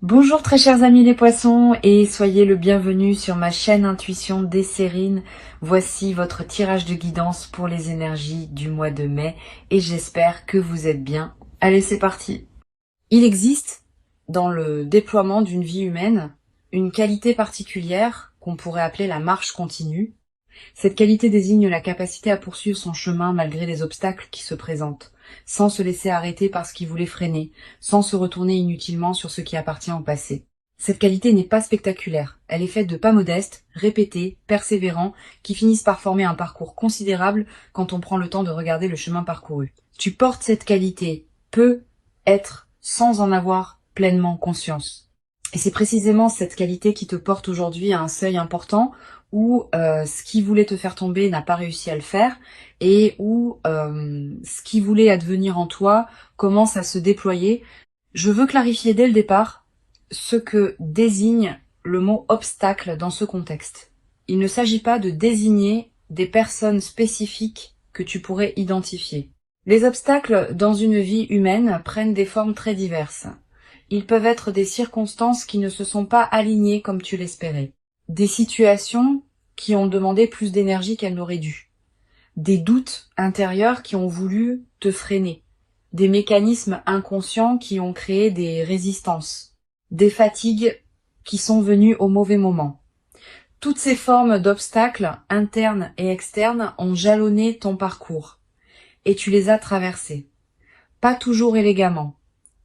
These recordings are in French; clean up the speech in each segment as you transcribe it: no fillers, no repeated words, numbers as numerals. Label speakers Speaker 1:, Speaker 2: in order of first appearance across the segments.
Speaker 1: Bonjour très chers amis les poissons et soyez le bienvenu sur ma chaîne Intuition Desserine. Voici votre tirage de guidance pour les énergies du mois de mai et j'espère que vous êtes bien. Allez, c'est parti. Il existe dans le déploiement d'une vie humaine une qualité particulière qu'on pourrait appeler la marche continue. Cette qualité désigne la capacité à poursuivre son chemin malgré les obstacles qui se présentent, sans se laisser arrêter par ce qui voulait freiner, sans se retourner inutilement sur ce qui appartient au passé. Cette qualité n'est pas spectaculaire, elle est faite de pas modestes, répétés, persévérants, qui finissent par former un parcours considérable quand on prend le temps de regarder le chemin parcouru. Tu portes cette qualité, peut être sans en avoir pleinement conscience. Et c'est précisément cette qualité qui te porte aujourd'hui à un seuil important où ce qui voulait te faire tomber n'a pas réussi à le faire et où ce qui voulait advenir en toi commence à se déployer. Je veux clarifier dès le départ ce que désigne le mot obstacle dans ce contexte. Il ne s'agit pas de désigner des personnes spécifiques que tu pourrais identifier. Les obstacles dans une vie humaine prennent des formes très diverses. Ils peuvent être des circonstances qui ne se sont pas alignées comme tu l'espérais. Des situations qui ont demandé plus d'énergie qu'elles n'auraient dû. Des doutes intérieurs qui ont voulu te freiner. Des mécanismes inconscients qui ont créé des résistances. Des fatigues qui sont venues au mauvais moment. Toutes ces formes d'obstacles, internes et externes, ont jalonné ton parcours. Et tu les as traversés. Pas toujours élégamment,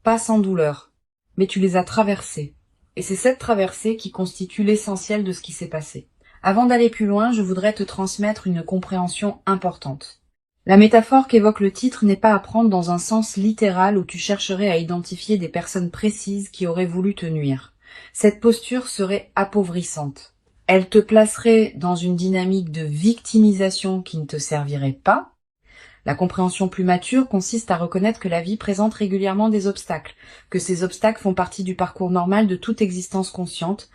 Speaker 1: pas sans douleur, mais tu les as traversés. Et c'est cette traversée qui constitue l'essentiel de ce qui s'est passé. Avant d'aller plus loin, je voudrais te transmettre une compréhension importante. La métaphore qu'évoque le titre n'est pas à prendre dans un sens littéral où tu chercherais à identifier des personnes précises qui auraient voulu te nuire. Cette posture serait appauvrissante. Elle te placerait dans une dynamique de victimisation qui ne te servirait pas. La compréhension plus mature consiste à reconnaître que la vie présente régulièrement des obstacles, que ces obstacles font partie du parcours normal de toute existence consciente,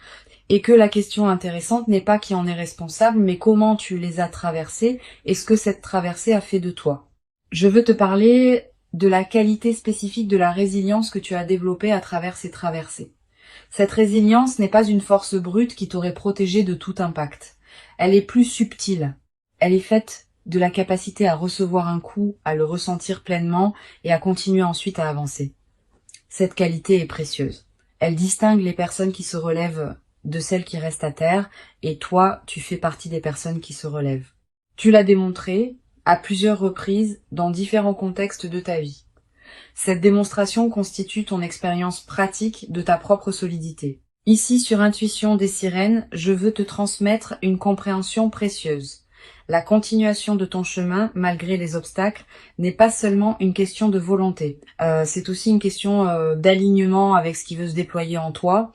Speaker 1: et que la question intéressante n'est pas qui en est responsable, mais comment tu les as traversés et ce que cette traversée a fait de toi. Je veux te parler de la qualité spécifique de la résilience que tu as développée à travers ces traversées. Cette résilience n'est pas une force brute qui t'aurait protégé de tout impact. Elle est plus subtile. Elle est faite de la capacité à recevoir un coup, à le ressentir pleinement et à continuer ensuite à avancer. Cette qualité est précieuse. Elle distingue les personnes qui se relèvent de celles qui restent à terre, et toi, tu fais partie des personnes qui se relèvent. Tu l'as démontré à plusieurs reprises dans différents contextes de ta vie. Cette démonstration constitue ton expérience pratique de ta propre solidité. Ici, sur Intuition des Sirènes, je veux te transmettre une compréhension précieuse. La continuation de ton chemin, malgré les obstacles, n'est pas seulement une question de volonté. C'est aussi une question d'alignement avec ce qui veut se déployer en toi.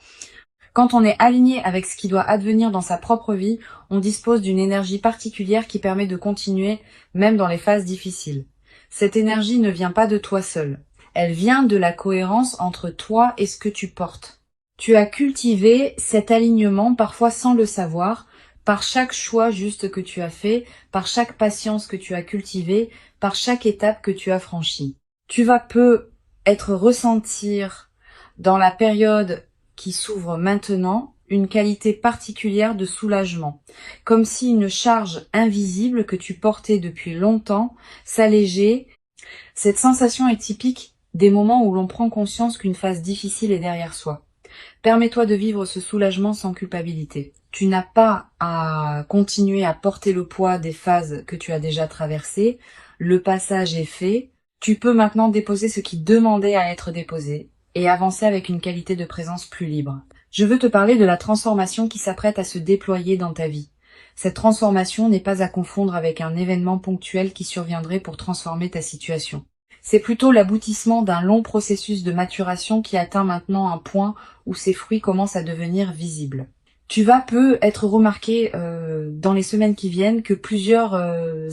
Speaker 1: Quand on est aligné avec ce qui doit advenir dans sa propre vie, on dispose d'une énergie particulière qui permet de continuer même dans les phases difficiles. Cette énergie ne vient pas de toi seul. Elle vient de la cohérence entre toi et ce que tu portes. Tu as cultivé cet alignement parfois sans le savoir, par chaque choix juste que tu as fait, par chaque patience que tu as cultivée, par chaque étape que tu as franchie. Tu vas peu être ressentir dans la période qui s'ouvre maintenant une qualité particulière de soulagement, comme si une charge invisible que tu portais depuis longtemps s'allégeait. Cette sensation est typique des moments où l'on prend conscience qu'une phase difficile est derrière soi. Permets-toi de vivre ce soulagement sans culpabilité. Tu n'as pas à continuer à porter le poids des phases que tu as déjà traversées. Le passage est fait. Tu peux maintenant déposer ce qui demandait à être déposé et avancer avec une qualité de présence plus libre. Je veux te parler de la transformation qui s'apprête à se déployer dans ta vie. Cette transformation n'est pas à confondre avec un événement ponctuel qui surviendrait pour transformer ta situation. C'est plutôt l'aboutissement d'un long processus de maturation qui atteint maintenant un point où ses fruits commencent à devenir visibles. Tu vas peu être remarqué dans les semaines qui viennent que plusieurs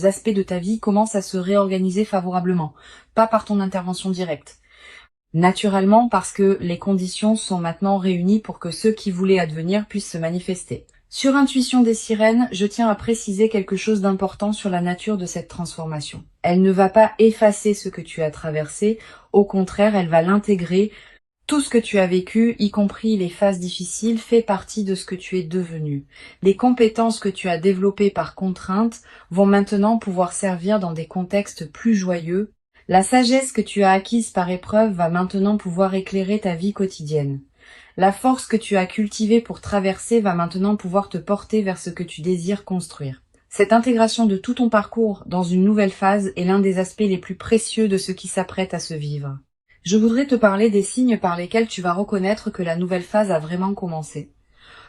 Speaker 1: aspects de ta vie commencent à se réorganiser favorablement, pas par ton intervention directe. Naturellement parce que les conditions sont maintenant réunies pour que ceux qui voulaient advenir puissent se manifester. Sur Intuition des Sirènes, je tiens à préciser quelque chose d'important sur la nature de cette transformation. Elle ne va pas effacer ce que tu as traversé, au contraire, elle va l'intégrer Tout ce que tu as vécu, y compris les phases difficiles, fait partie de ce que tu es devenu. Les compétences que tu as développées par contrainte vont maintenant pouvoir servir dans des contextes plus joyeux. La sagesse que tu as acquise par épreuve va maintenant pouvoir éclairer ta vie quotidienne. La force que tu as cultivée pour traverser va maintenant pouvoir te porter vers ce que tu désires construire. Cette intégration de tout ton parcours dans une nouvelle phase est l'un des aspects les plus précieux de ce qui s'apprête à se vivre. Je voudrais te parler des signes par lesquels tu vas reconnaître que la nouvelle phase a vraiment commencé.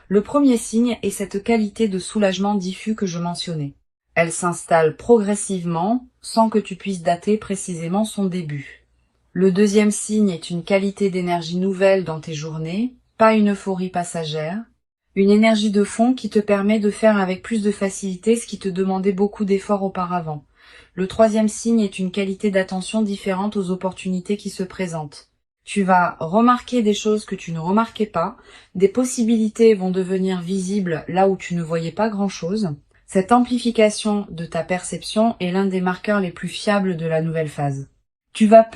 Speaker 1: Le premier signe est cette qualité de soulagement diffus que je mentionnais. Elle s'installe progressivement, sans que tu puisses dater précisément son début. Le deuxième signe est une qualité d'énergie nouvelle dans tes journées, pas une euphorie passagère, une énergie de fond qui te permet de faire avec plus de facilité ce qui te demandait beaucoup d'efforts auparavant. Le troisième signe est une qualité d'attention différente aux opportunités qui se présentent. Tu vas remarquer des choses que tu ne remarquais pas, des possibilités vont devenir visibles là où tu ne voyais pas grand-chose. Cette amplification de ta perception est l'un des marqueurs les plus fiables de la nouvelle phase. Tu vas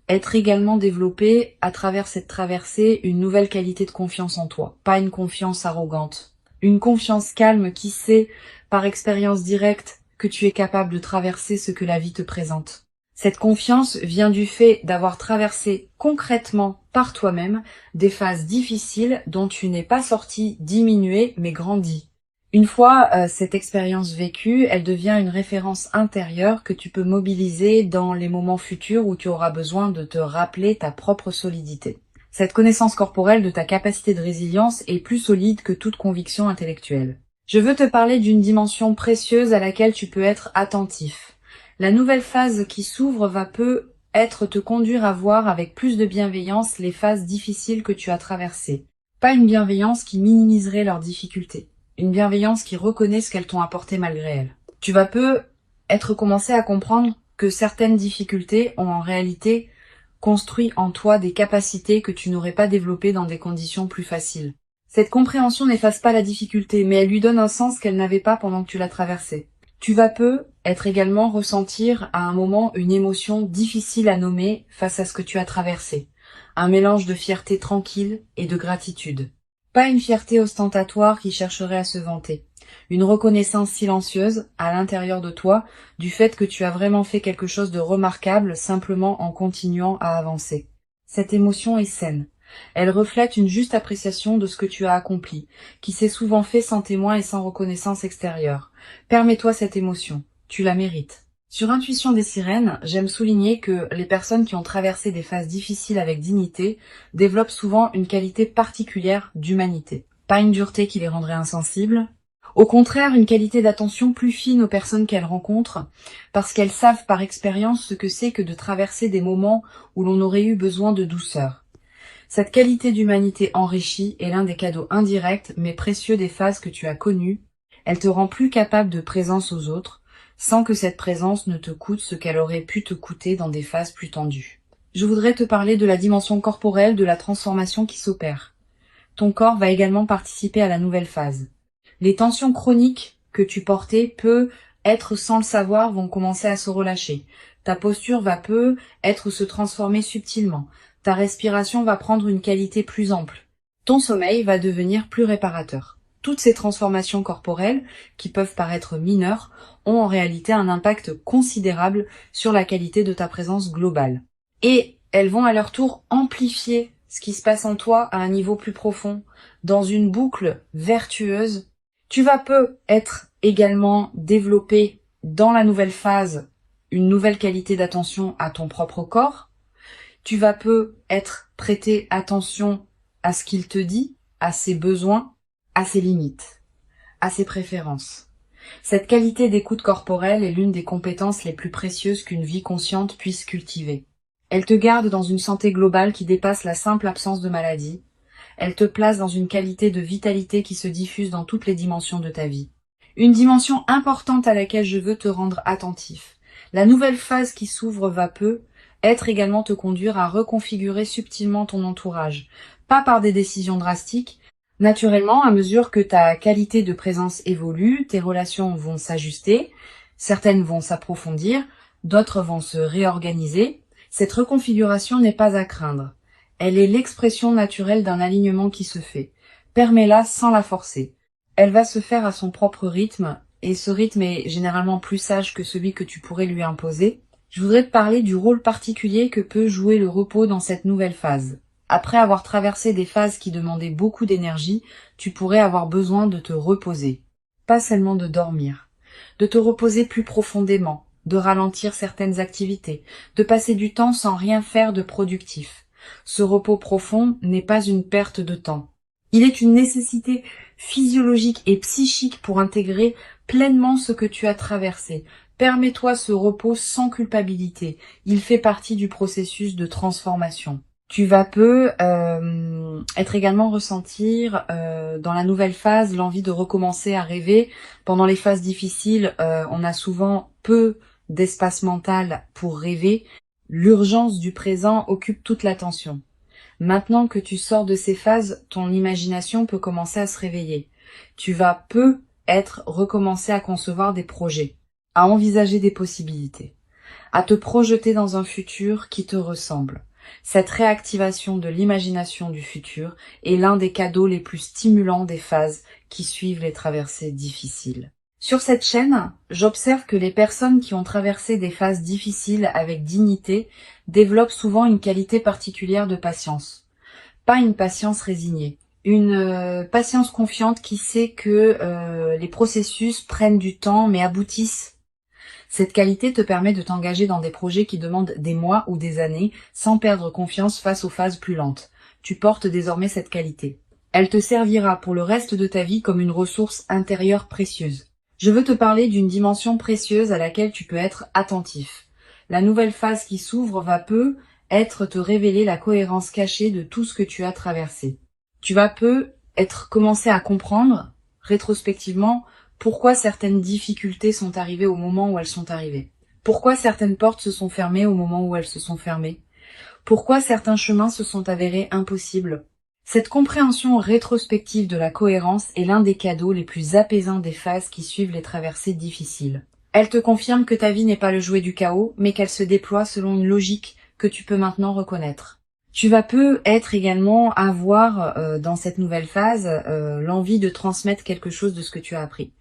Speaker 1: être également développé à travers cette traversée une nouvelle qualité de confiance en toi, pas une confiance arrogante. Une confiance calme qui sait, par expérience directe, que tu es capable de traverser ce que la vie te présente. Cette confiance vient du fait d'avoir traversé concrètement par toi-même des phases difficiles dont tu n'es pas sorti diminué mais grandi. Une fois cette expérience vécue, elle devient une référence intérieure que tu peux mobiliser dans les moments futurs où tu auras besoin de te rappeler ta propre solidité. Cette connaissance corporelle de ta capacité de résilience est plus solide que toute conviction intellectuelle. Je veux te parler d'une dimension précieuse à laquelle tu peux être attentif. La nouvelle phase qui s'ouvre va peut-être te conduire à voir avec plus de bienveillance les phases difficiles que tu as traversées. Pas une bienveillance qui minimiserait leurs difficultés. Une bienveillance qui reconnaît ce qu'elles t'ont apporté malgré elles. Tu vas peut-être commencer à comprendre que certaines difficultés ont en réalité construit en toi des capacités que tu n'aurais pas développées dans des conditions plus faciles. Cette compréhension n'efface pas la difficulté, mais elle lui donne un sens qu'elle n'avait pas pendant que tu la traversais. Tu vas peut-être également ressentir à un moment une émotion difficile à nommer face à ce que tu as traversé. Un mélange de fierté tranquille et de gratitude. Pas une fierté ostentatoire qui chercherait à se vanter. Une reconnaissance silencieuse, à l'intérieur de toi, du fait que tu as vraiment fait quelque chose de remarquable simplement en continuant à avancer. Cette émotion est saine. Elle reflète une juste appréciation de ce que tu as accompli, qui s'est souvent fait sans témoin et sans reconnaissance extérieure. Permets-toi cette émotion. Tu la mérites. Sur Intuition des sirènes, j'aime souligner que les personnes qui ont traversé des phases difficiles avec dignité développent souvent une qualité particulière d'humanité. Pas une dureté qui les rendrait insensibles. Au contraire, une qualité d'attention plus fine aux personnes qu'elles rencontrent, parce qu'elles savent par expérience ce que c'est que de traverser des moments où l'on aurait eu besoin de douceur. Cette qualité d'humanité enrichie est l'un des cadeaux indirects mais précieux des phases que tu as connues. Elle te rend plus capable de présence aux autres, sans que cette présence ne te coûte ce qu'elle aurait pu te coûter dans des phases plus tendues. Je voudrais te parler de la dimension corporelle de la transformation qui s'opère. Ton corps va également participer à la nouvelle phase. Les tensions chroniques que tu portais être sans le savoir vont commencer à se relâcher. Ta posture va être se transformer subtilement. Ta respiration va prendre une qualité plus ample. Ton sommeil va devenir plus réparateur. Toutes ces transformations corporelles, qui peuvent paraître mineures, ont en réalité un impact considérable sur la qualité de ta présence globale. Et elles vont à leur tour amplifier ce qui se passe en toi à un niveau plus profond, dans une boucle vertueuse. Tu vas être également développé dans la nouvelle phase une nouvelle qualité d'attention à ton propre corps. Tu vas être prêter attention à ce qu'il te dit, à ses besoins, à ses limites, à ses préférences. Cette qualité d'écoute corporelle est l'une des compétences les plus précieuses qu'une vie consciente puisse cultiver. Elle te garde dans une santé globale qui dépasse la simple absence de maladie. Elle te place dans une qualité de vitalité qui se diffuse dans toutes les dimensions de ta vie. Une dimension importante à laquelle je veux te rendre attentif. La nouvelle phase qui s'ouvre va être également te conduire à reconfigurer subtilement ton entourage. Pas par des décisions drastiques. Naturellement, à mesure que ta qualité de présence évolue, tes relations vont s'ajuster, certaines vont s'approfondir, d'autres vont se réorganiser. Cette reconfiguration n'est pas à craindre. Elle est l'expression naturelle d'un alignement qui se fait. Permets-la sans la forcer. Elle va se faire à son propre rythme, et ce rythme est généralement plus sage que celui que tu pourrais lui imposer. Je voudrais te parler du rôle particulier que peut jouer le repos dans cette nouvelle phase. Après avoir traversé des phases qui demandaient beaucoup d'énergie, tu pourrais avoir besoin de te reposer. Pas seulement de dormir. De te reposer plus profondément, de ralentir certaines activités, de passer du temps sans rien faire de productif. Ce repos profond n'est pas une perte de temps. Il est une nécessité physiologique et psychique pour intégrer pleinement ce que tu as traversé. Permets-toi ce repos sans culpabilité. Il fait partie du processus de transformation. Tu vas être également ressentir dans la nouvelle phase l'envie de recommencer à rêver. Pendant les phases difficiles, on a souvent peu d'espace mental pour rêver. L'urgence du présent occupe toute l'attention. Maintenant que tu sors de ces phases, ton imagination peut commencer à se réveiller. Tu vas recommencer à concevoir des projets, à envisager des possibilités, à te projeter dans un futur qui te ressemble. Cette réactivation de l'imagination du futur est l'un des cadeaux les plus stimulants des phases qui suivent les traversées difficiles. Sur cette chaîne, j'observe que les personnes qui ont traversé des phases difficiles avec dignité développent souvent une qualité particulière de patience. Pas une patience résignée, une patience confiante qui sait que les processus prennent du temps mais aboutissent. Cette qualité te permet de t'engager dans des projets qui demandent des mois ou des années sans perdre confiance face aux phases plus lentes. Tu portes désormais cette qualité. Elle te servira pour le reste de ta vie comme une ressource intérieure précieuse. Je veux te parler d'une dimension précieuse à laquelle tu peux être attentif. La nouvelle phase qui s'ouvre va te révéler la cohérence cachée de tout ce que tu as traversé. Tu vas commencer à comprendre, rétrospectivement, pourquoi certaines difficultés sont arrivées au moment où elles sont arrivées. Pourquoi certaines portes se sont fermées au moment où elles se sont fermées. Pourquoi certains chemins se sont avérés impossibles. Cette compréhension rétrospective de la cohérence est l'un des cadeaux les plus apaisants des phases qui suivent les traversées difficiles. Elle te confirme que ta vie n'est pas le jouet du chaos, mais qu'elle se déploie selon une logique que tu peux maintenant reconnaître. Tu vas également avoir dans cette nouvelle phase l'envie de transmettre quelque chose de ce que tu as appris.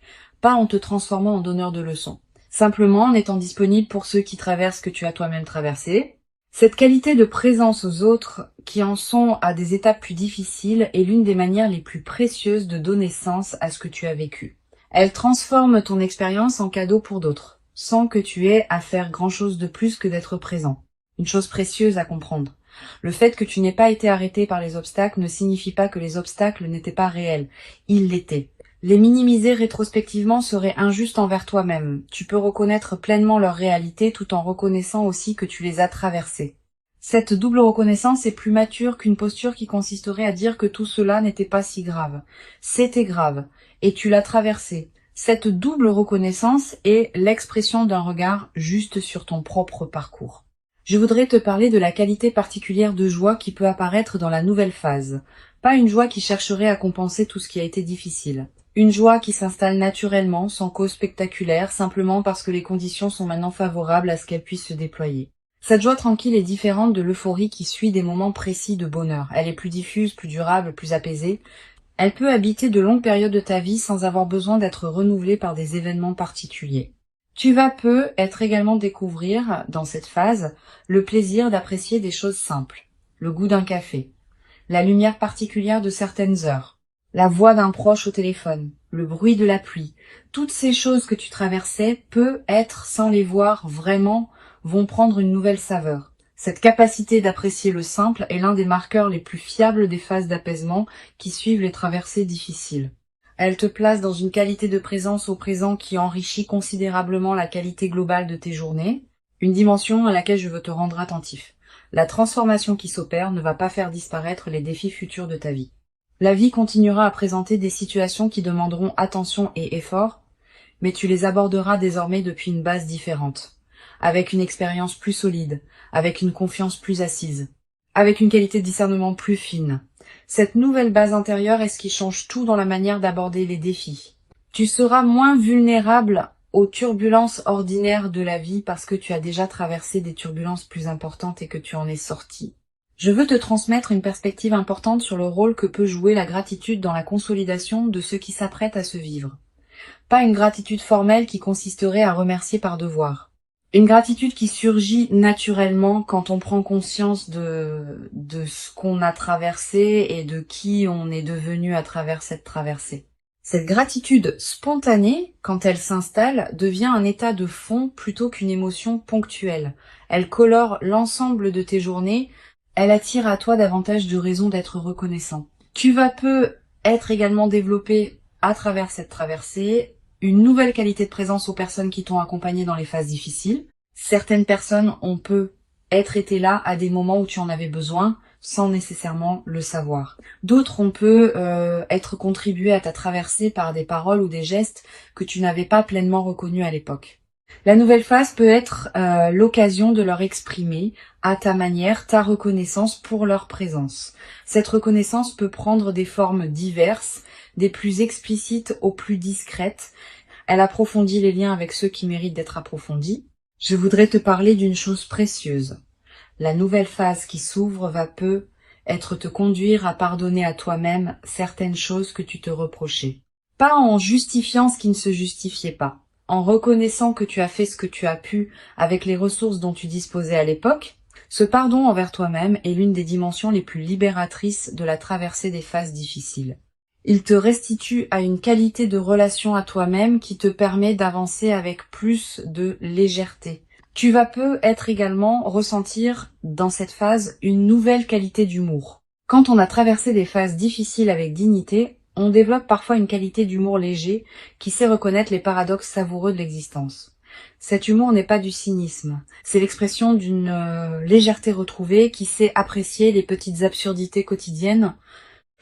Speaker 1: Pas en te transformant en donneur de leçons. Simplement en étant disponible pour ceux qui traversent ce que tu as toi-même traversé. Cette qualité de présence aux autres qui en sont à des étapes plus difficiles est l'une des manières les plus précieuses de donner sens à ce que tu as vécu. Elle transforme ton expérience en cadeau pour d'autres, sans que tu aies à faire grand-chose de plus que d'être présent. Une chose précieuse à comprendre. Le fait que tu n'aies pas été arrêté par les obstacles ne signifie pas que les obstacles n'étaient pas réels. Ils l'étaient. Les minimiser rétrospectivement serait injuste envers toi-même. Tu peux reconnaître pleinement leur réalité tout en reconnaissant aussi que tu les as traversés. Cette double reconnaissance est plus mature qu'une posture qui consisterait à dire que tout cela n'était pas si grave. C'était grave, et tu l'as traversé. Cette double reconnaissance est l'expression d'un regard juste sur ton propre parcours. Je voudrais te parler de la qualité particulière de joie qui peut apparaître dans la nouvelle phase. Pas une joie qui chercherait à compenser tout ce qui a été difficile. Une joie qui s'installe naturellement, sans cause spectaculaire, simplement parce que les conditions sont maintenant favorables à ce qu'elle puisse se déployer. Cette joie tranquille est différente de l'euphorie qui suit des moments précis de bonheur. Elle est plus diffuse, plus durable, plus apaisée. Elle peut habiter de longues périodes de ta vie sans avoir besoin d'être renouvelée par des événements particuliers. Tu vas être également découvrir, dans cette phase, le plaisir d'apprécier des choses simples. Le goût d'un café, la lumière particulière de certaines heures, la voix d'un proche au téléphone, le bruit de la pluie. Toutes ces choses que tu traversais, sans les voir vraiment, vont prendre une nouvelle saveur. Cette capacité d'apprécier le simple est l'un des marqueurs les plus fiables des phases d'apaisement qui suivent les traversées difficiles. Elle te place dans une qualité de présence au présent qui enrichit considérablement la qualité globale de tes journées, une dimension à laquelle je veux te rendre attentif. La transformation qui s'opère ne va pas faire disparaître les défis futurs de ta vie. La vie continuera à présenter des situations qui demanderont attention et effort, mais tu les aborderas désormais depuis une base différente, avec une expérience plus solide, avec une confiance plus assise, avec une qualité de discernement plus fine. Cette nouvelle base intérieure est ce qui change tout dans la manière d'aborder les défis. Tu seras moins vulnérable aux turbulences ordinaires de la vie parce que tu as déjà traversé des turbulences plus importantes et que tu en es sorti. Je veux te transmettre une perspective importante sur le rôle que peut jouer la gratitude dans la consolidation de ceux qui s'apprêtent à se vivre. Pas une gratitude formelle qui consisterait à remercier par devoir. Une gratitude qui surgit naturellement quand on prend conscience de ce qu'on a traversé et de qui on est devenu à travers cette traversée. Cette gratitude spontanée, quand elle s'installe, devient un état de fond plutôt qu'une émotion ponctuelle. Elle colore l'ensemble de tes journées, elle attire à toi davantage de raisons d'être reconnaissant. Tu vas peu être également développé à travers cette traversée, une nouvelle qualité de présence aux personnes qui t'ont accompagné dans les phases difficiles. Certaines personnes ont pu être été là à des moments où tu en avais besoin, sans nécessairement le savoir. D'autres ont pu être contribués à ta traversée par des paroles ou des gestes que tu n'avais pas pleinement reconnus à l'époque. La nouvelle phase peut être l'occasion de leur exprimer à ta manière ta reconnaissance pour leur présence. Cette reconnaissance peut prendre des formes diverses, des plus explicites aux plus discrètes. Elle approfondit les liens avec ceux qui méritent d'être approfondis. Je voudrais te parler d'une chose précieuse. La nouvelle phase qui s'ouvre va peu être te conduire à pardonner à toi-même certaines choses que tu te reprochais. Pas en justifiant ce qui ne se justifiait pas, en reconnaissant que tu as fait ce que tu as pu avec les ressources dont tu disposais à l'époque. Ce pardon envers toi-même est l'une des dimensions les plus libératrices de la traversée des phases difficiles. Il te restitue à une qualité de relation à toi-même qui te permet d'avancer avec plus de légèreté. Tu vas peu être également ressentir dans cette phase une nouvelle qualité d'humour. Quand on a traversé des phases difficiles avec dignité, on développe parfois une qualité d'humour léger qui sait reconnaître les paradoxes savoureux de l'existence. Cet humour n'est pas du cynisme, c'est l'expression d'une légèreté retrouvée qui sait apprécier les petites absurdités quotidiennes.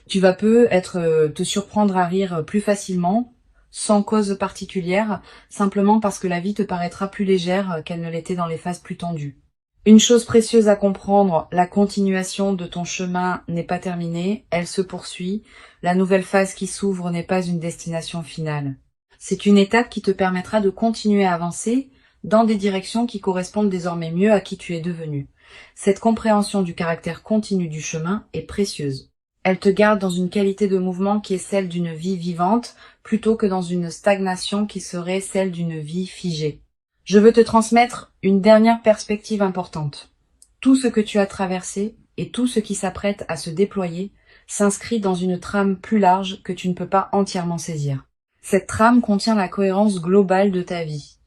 Speaker 1: Tu vas peu te surprendre à rire plus facilement, sans cause particulière, simplement parce que la vie te paraîtra plus légère qu'elle ne l'était dans les phases plus tendues. Une chose précieuse à comprendre, la continuation de ton chemin n'est pas terminée, elle se poursuit. La nouvelle phase qui s'ouvre n'est pas une destination finale. C'est une étape qui te permettra de continuer à avancer dans des directions qui correspondent désormais mieux à qui tu es devenu. Cette compréhension du caractère continu du chemin est précieuse. Elle te garde dans une qualité de mouvement qui est celle d'une vie vivante, plutôt que dans une stagnation qui serait celle d'une vie figée. Je veux te transmettre une dernière perspective importante. Tout ce que tu as traversé et tout ce qui s'apprête à se déployer s'inscrit dans une trame plus large que tu ne peux pas entièrement saisir. Cette trame contient la cohérence globale de ta vie,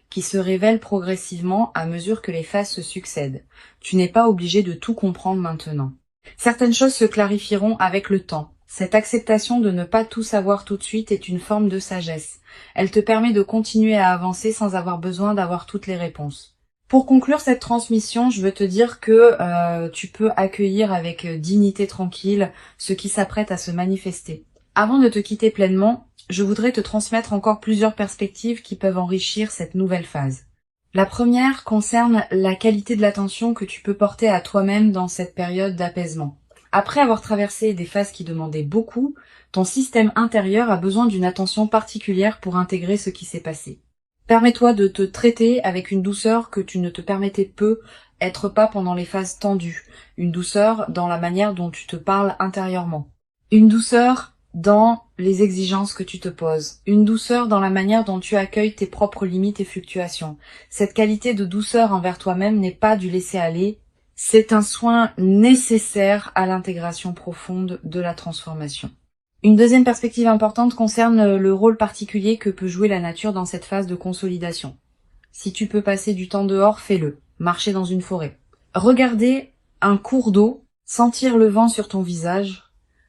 Speaker 1: qui se révèle progressivement à mesure que les phases se succèdent. Tu n'es pas obligé de tout comprendre maintenant. Certaines choses se clarifieront avec le temps. Cette acceptation de ne pas tout savoir tout de suite est une forme de sagesse. Elle te permet de continuer à avancer sans avoir besoin d'avoir toutes les réponses. Pour conclure cette transmission, je veux te dire que tu peux accueillir avec dignité tranquille ce qui s'apprête à se manifester. Avant de te quitter pleinement, je voudrais te transmettre encore plusieurs perspectives qui peuvent enrichir cette nouvelle phase. La première concerne la qualité de l'attention que tu peux porter à toi-même dans cette période d'apaisement. Après avoir traversé des phases qui demandaient beaucoup, ton système intérieur a besoin d'une attention particulière pour intégrer ce qui s'est passé. Permets-toi de te traiter avec une douceur que tu ne te permettais peu être pas pendant les phases tendues. Une douceur dans la manière dont tu te parles intérieurement. Une douceur dans les exigences que tu te poses, une douceur dans la manière dont tu accueilles tes propres limites et fluctuations. Cette qualité de douceur envers toi-même n'est pas du laisser-aller, c'est un soin nécessaire à l'intégration profonde de la transformation. Une deuxième perspective importante concerne le rôle particulier que peut jouer la nature dans cette phase de consolidation. Si tu peux passer du temps dehors, fais-le. Marcher dans une forêt. Regarder un cours d'eau, sentir le vent sur ton visage,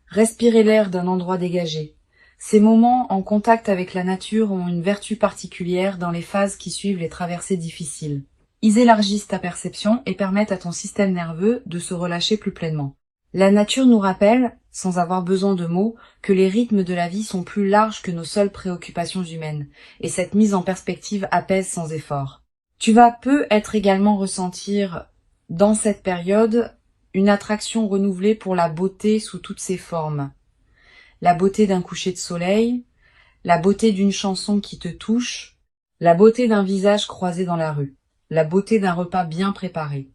Speaker 1: respirer l'air d'un endroit dégagé. Ces moments en contact avec la nature ont une vertu particulière dans les phases qui suivent les traversées difficiles. Ils élargissent ta perception et permettent à ton système nerveux de se relâcher plus pleinement. La nature nous rappelle, sans avoir besoin de mots, que les rythmes de la vie sont plus larges que nos seules préoccupations humaines, et cette mise en perspective apaise sans effort. Tu vas peu être également ressentir, dans cette période, une attraction renouvelée pour la beauté sous toutes ses formes. La beauté d'un coucher de soleil, la beauté d'une chanson qui te touche, la beauté d'un visage croisé dans la rue, la beauté d'un repas bien préparé.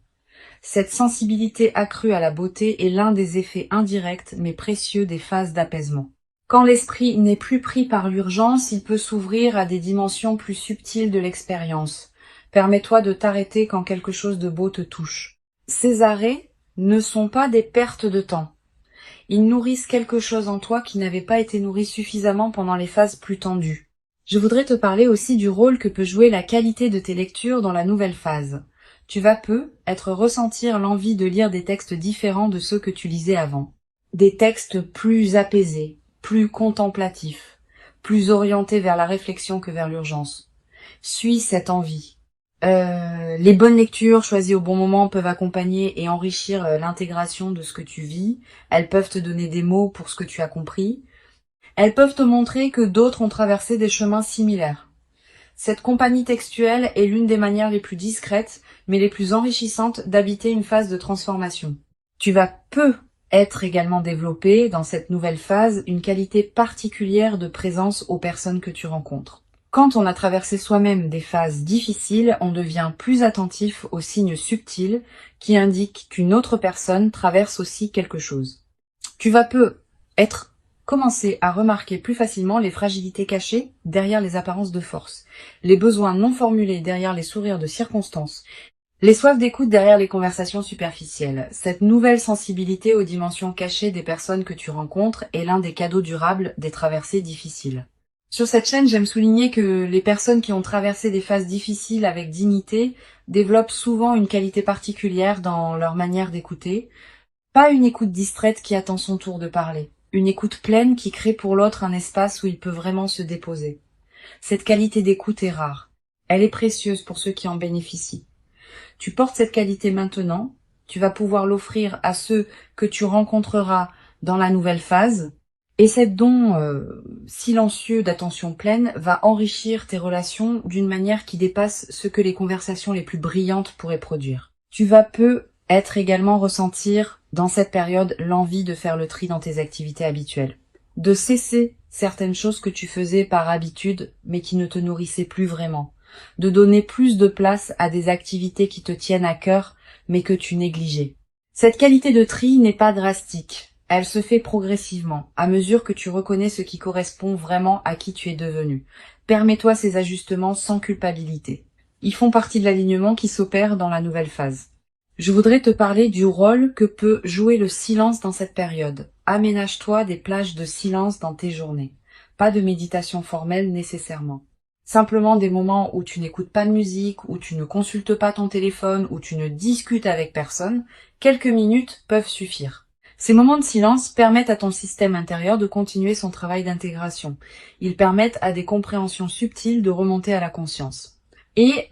Speaker 1: Cette sensibilité accrue à la beauté est l'un des effets indirects mais précieux des phases d'apaisement. Quand l'esprit n'est plus pris par l'urgence, il peut s'ouvrir à des dimensions plus subtiles de l'expérience. Permets-toi de t'arrêter quand quelque chose de beau te touche. Ces arrêts ne sont pas des pertes de temps. Ils nourrissent quelque chose en toi qui n'avait pas été nourri suffisamment pendant les phases plus tendues. Je voudrais te parler aussi du rôle que peut jouer la qualité de tes lectures dans la nouvelle phase. Tu vas ressentir l'envie de lire des textes différents de ceux que tu lisais avant. Des textes plus apaisés, plus contemplatifs, plus orientés vers la réflexion que vers l'urgence. Suis cette envie. Les bonnes lectures choisies au bon moment peuvent accompagner et enrichir l'intégration de ce que tu vis. Elles peuvent te donner des mots pour ce que tu as compris. Elles peuvent te montrer que d'autres ont traversé des chemins similaires. Cette compagnie textuelle est l'une des manières les plus discrètes, mais les plus enrichissantes d'habiter une phase de transformation. Tu vas être également développé dans cette nouvelle phase une qualité particulière de présence aux personnes que tu rencontres. Quand on a traversé soi-même des phases difficiles, on devient plus attentif aux signes subtils qui indiquent qu'une autre personne traverse aussi quelque chose. Tu vas commencer à remarquer plus facilement les fragilités cachées derrière les apparences de force, les besoins non formulés derrière les sourires de circonstance, les soifs d'écoute derrière les conversations superficielles. Cette nouvelle sensibilité aux dimensions cachées des personnes que tu rencontres est l'un des cadeaux durables des traversées difficiles. Sur cette chaîne, j'aime souligner que les personnes qui ont traversé des phases difficiles avec dignité développent souvent une qualité particulière dans leur manière d'écouter. Pas une écoute distraite qui attend son tour de parler. Une écoute pleine qui crée pour l'autre un espace où il peut vraiment se déposer. Cette qualité d'écoute est rare. Elle est précieuse pour ceux qui en bénéficient. Tu portes cette qualité maintenant. Tu vas pouvoir l'offrir à ceux que tu rencontreras dans la nouvelle phase. Et cet don silencieux d'attention pleine va enrichir tes relations d'une manière qui dépasse ce que les conversations les plus brillantes pourraient produire. Tu vas être également ressentir dans cette période l'envie de faire le tri dans tes activités habituelles. De cesser certaines choses que tu faisais par habitude mais qui ne te nourrissaient plus vraiment. De donner plus de place à des activités qui te tiennent à cœur mais que tu négligeais. Cette qualité de tri n'est pas drastique. Elle se fait progressivement, à mesure que tu reconnais ce qui correspond vraiment à qui tu es devenu. Permets-toi ces ajustements sans culpabilité. Ils font partie de l'alignement qui s'opère dans la nouvelle phase. Je voudrais te parler du rôle que peut jouer le silence dans cette période. Aménage-toi des plages de silence dans tes journées. Pas de méditation formelle nécessairement. Simplement des moments où tu n'écoutes pas de musique, où tu ne consultes pas ton téléphone, où tu ne discutes avec personne. Quelques minutes peuvent suffire. Ces moments de silence permettent à ton système intérieur de continuer son travail d'intégration. Ils permettent à des compréhensions subtiles de remonter à la conscience. Et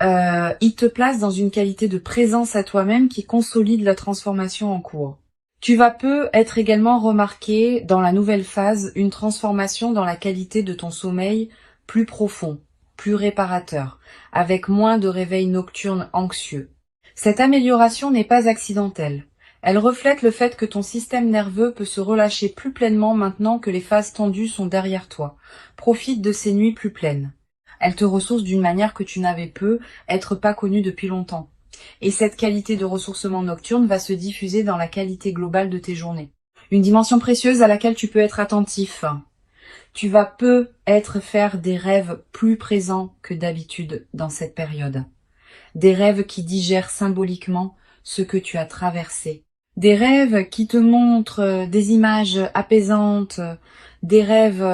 Speaker 1: ils te placent dans une qualité de présence à toi-même qui consolide la transformation en cours. Tu vas être également remarqué dans la nouvelle phase une transformation dans la qualité de ton sommeil plus profond, plus réparateur, avec moins de réveils nocturnes anxieux. Cette amélioration n'est pas accidentelle. Elle reflète le fait que ton système nerveux peut se relâcher plus pleinement maintenant que les phases tendues sont derrière toi. Profite de ces nuits plus pleines. Elles te ressourcent d'une manière que tu n'avais être pas connue depuis longtemps. Et cette qualité de ressourcement nocturne va se diffuser dans la qualité globale de tes journées. Une dimension précieuse à laquelle tu peux être attentif. Tu vas faire des rêves plus présents que d'habitude dans cette période. Des rêves qui digèrent symboliquement ce que tu as traversé. Des rêves qui te montrent des images apaisantes, des rêves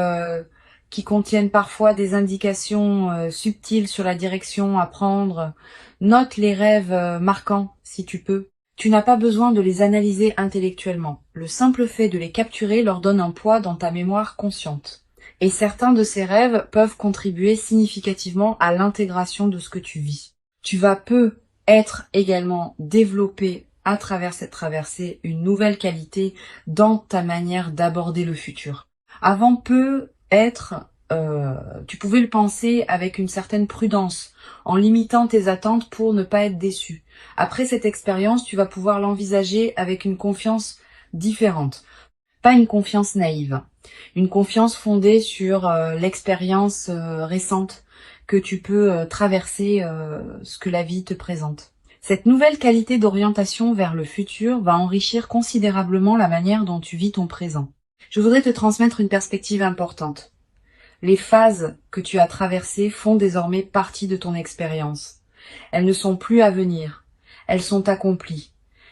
Speaker 1: qui contiennent parfois des indications subtiles sur la direction à prendre. Note les rêves marquants si tu peux. Tu n'as pas besoin de les analyser intellectuellement. Le simple fait de les capturer leur donne un poids dans ta mémoire consciente. Et certains de ces rêves peuvent contribuer significativement à l'intégration de ce que tu vis. Tu vas être également développé à travers cette traversée une nouvelle qualité dans ta manière d'aborder le futur. Avant tu pouvais le penser avec une certaine prudence, en limitant tes attentes pour ne pas être déçu. Après cette expérience, tu vas pouvoir l'envisager avec une confiance différente. Pas une confiance naïve, une confiance fondée sur l'expérience récente que tu peux traverser ce que la vie te présente. Cette nouvelle qualité d'orientation vers le futur va enrichir considérablement la manière dont tu vis ton présent. Je voudrais te transmettre une perspective importante. Les phases que tu as traversées font désormais partie de ton expérience. Elles ne sont plus à venir. Elles sont accomplies.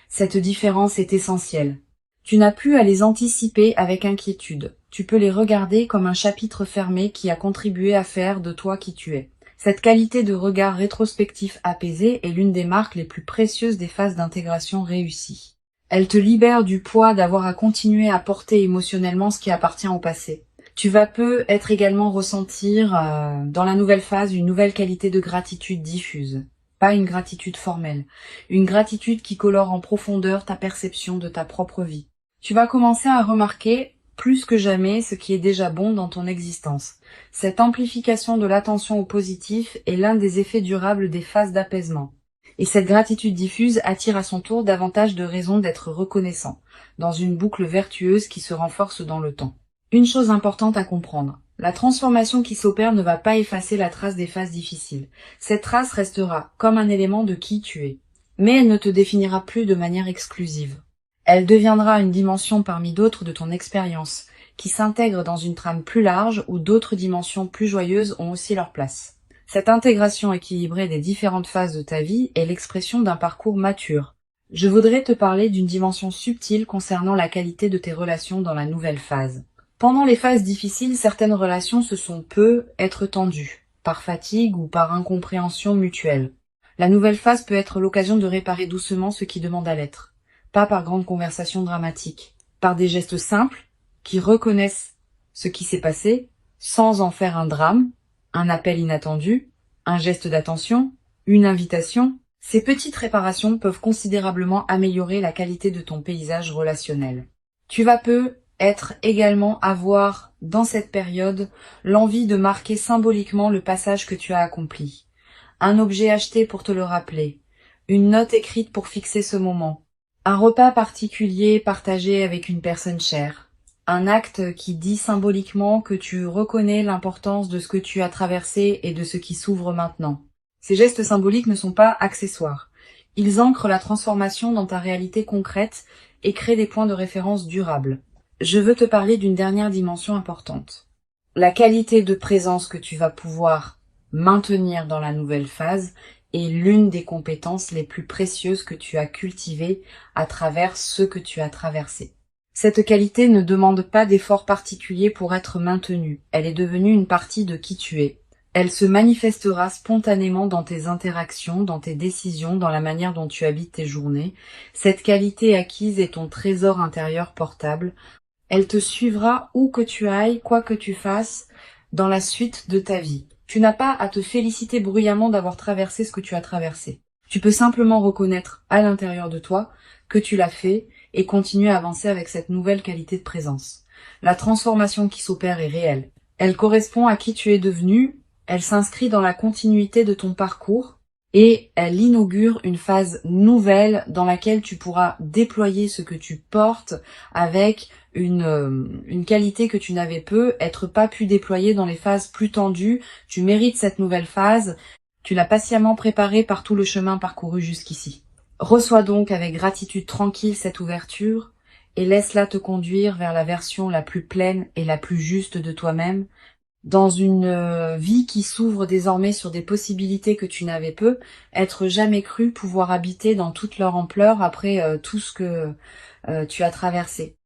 Speaker 1: Cette différence est essentielle. Tu n'as plus à les anticiper avec inquiétude. Tu peux les regarder comme un chapitre fermé qui a contribué à faire de toi qui tu es. Cette qualité de regard rétrospectif apaisé est l'une des marques les plus précieuses des phases d'intégration réussies. Elle te libère du poids d'avoir à continuer à porter émotionnellement ce qui appartient au passé. Tu vas être également ressentir dans la nouvelle phase une nouvelle qualité de gratitude diffuse. Pas une gratitude formelle, une gratitude qui colore en profondeur ta perception de ta propre vie. Tu vas commencer à remarquer plus que jamais ce qui est déjà bon dans ton existence. Cette amplification de l'attention au positif est l'un des effets durables des phases d'apaisement. Et cette gratitude diffuse attire à son tour davantage de raisons d'être reconnaissant, dans une boucle vertueuse qui se renforce dans le temps. Une chose importante à comprendre, la transformation qui s'opère ne va pas effacer la trace des phases difficiles. Cette trace restera comme un élément de qui tu es, mais elle ne te définira plus de manière exclusive. Elle deviendra une dimension parmi d'autres de ton expérience, qui s'intègre dans une trame plus large où d'autres dimensions plus joyeuses ont aussi leur place. Cette intégration équilibrée des différentes phases de ta vie est l'expression d'un parcours mature. Je voudrais te parler d'une dimension subtile concernant la qualité de tes relations dans la nouvelle phase. Pendant les phases difficiles, certaines relations peut être tendues, par fatigue ou par incompréhension mutuelle. La nouvelle phase peut être l'occasion de réparer doucement ce qui demande à l'être. Pas par grandes conversations dramatiques, par des gestes simples qui reconnaissent ce qui s'est passé sans en faire un drame, un appel inattendu, un geste d'attention, une invitation. Ces petites réparations peuvent considérablement améliorer la qualité de ton paysage relationnel. Tu vas être également avoir dans cette période l'envie de marquer symboliquement le passage que tu as accompli. Un objet acheté pour te le rappeler, une note écrite pour fixer ce moment, un repas particulier partagé avec une personne chère, un acte qui dit symboliquement que tu reconnais l'importance de ce que tu as traversé et de ce qui s'ouvre maintenant. Ces gestes symboliques ne sont pas accessoires. Ils ancrent la transformation dans ta réalité concrète et créent des points de référence durables. Je veux te parler d'une dernière dimension importante. La qualité de présence que tu vas pouvoir maintenir dans la nouvelle phase est l'une des compétences les plus précieuses que tu as cultivées à travers ce que tu as traversé. Cette qualité ne demande pas d'effort particulier pour être maintenue. Elle est devenue une partie de qui tu es. Elle se manifestera spontanément dans tes interactions, dans tes décisions, dans la manière dont tu habites tes journées. Cette qualité acquise est ton trésor intérieur portable. Elle te suivra où que tu ailles, quoi que tu fasses, dans la suite de ta vie. Tu n'as pas à te féliciter bruyamment d'avoir traversé ce que tu as traversé. Tu peux simplement reconnaître à l'intérieur de toi que tu l'as fait et continuer à avancer avec cette nouvelle qualité de présence. La transformation qui s'opère est réelle. Elle correspond à qui tu es devenu, elle s'inscrit dans la continuité de ton parcours et elle inaugure une phase nouvelle dans laquelle tu pourras déployer ce que tu portes avec une qualité que tu n'avais pas pu déployer dans les phases plus tendues. Tu mérites cette nouvelle phase. Tu l'as patiemment préparée par tout le chemin parcouru jusqu'ici. Reçois donc avec gratitude tranquille cette ouverture et laisse-la te conduire vers la version la plus pleine et la plus juste de toi-même, dans une vie qui s'ouvre désormais sur des possibilités que tu n'avais être jamais cru pouvoir habiter dans toute leur ampleur après tout ce que tu as traversé.